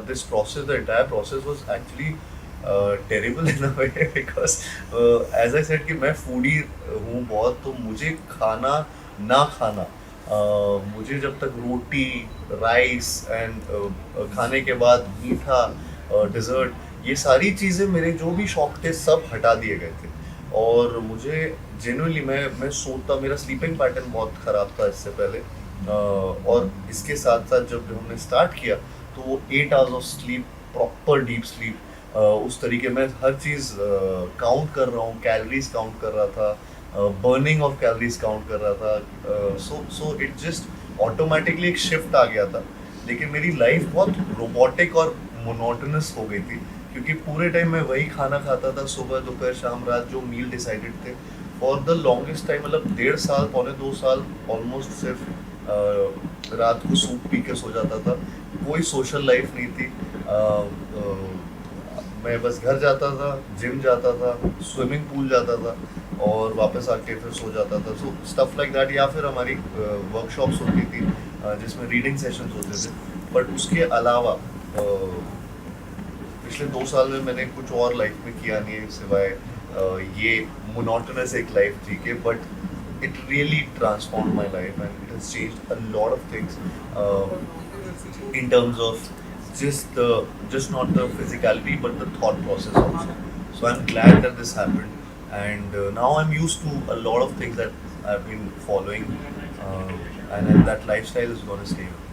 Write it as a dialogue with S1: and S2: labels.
S1: this process, the entire process was actually terrible in a way because as I said कि मैं foodie हूँ बहुत, तो मुझे खाना ना खाना मुझे जब तक रोटी, राइस एंड खाने के बाद मीठा, डिज़र्ट, ये सारी चीज़ें मेरे जो भी शौक थे सब हटा दिए गए थे। और मुझे जेन्युइनली मैं सोता, मेरा स्लीपिंग पैटर्न बहुत ख़राब था इससे पहले, और इसके साथ साथ जब हमने स्टार्ट किया तो वो 8 hours of sleep, proper deep sleep, उस तरीके में हर चीज़ काउंट कर रहा हूँ, कैलोरीज काउंट कर रहा था, बर्निंग ऑफ कैलोरीज काउंट कर रहा था, सो इट जस्ट ऑटोमेटिकली एक शिफ्ट आ गया था। लेकिन मेरी लाइफ बहुत रोबोटिक और मोनोटोनस हो गई थी, क्योंकि पूरे टाइम मैं वही खाना खाता था, सुबह दोपहर शाम रात, जो मील डिसाइडेड थे फॉर द लॉन्गेस्ट टाइम, मतलब 1.5 साल, पौने 2 साल ऑलमोस्ट सिर्फ रात को सूप पी के सो जाता था। कोई सोशल लाइफ नहीं थी। मैं बस घर जाता था, जिम जाता था, स्विमिंग पूल जाता था और वापस आके फिर सो जाता था। सो स्टफ लाइक दैट। या फिर हमारी वर्कशॉप्स होती थी जिसमें रीडिंग सेशंस होते थे। बट उसके अलावा पिछले 2 साल में मैंने कुछ और लाइफ में किया नहीं है सिवाय ये मोनोटोनस एक लाइफ जी के। But it really transform my life and it has changed a lot of things in terms of just not the physicality but the thought process also. So I'm glad that this happened, and now I'm used to a lot of things that I've been following, and that lifestyle is going to stay with me.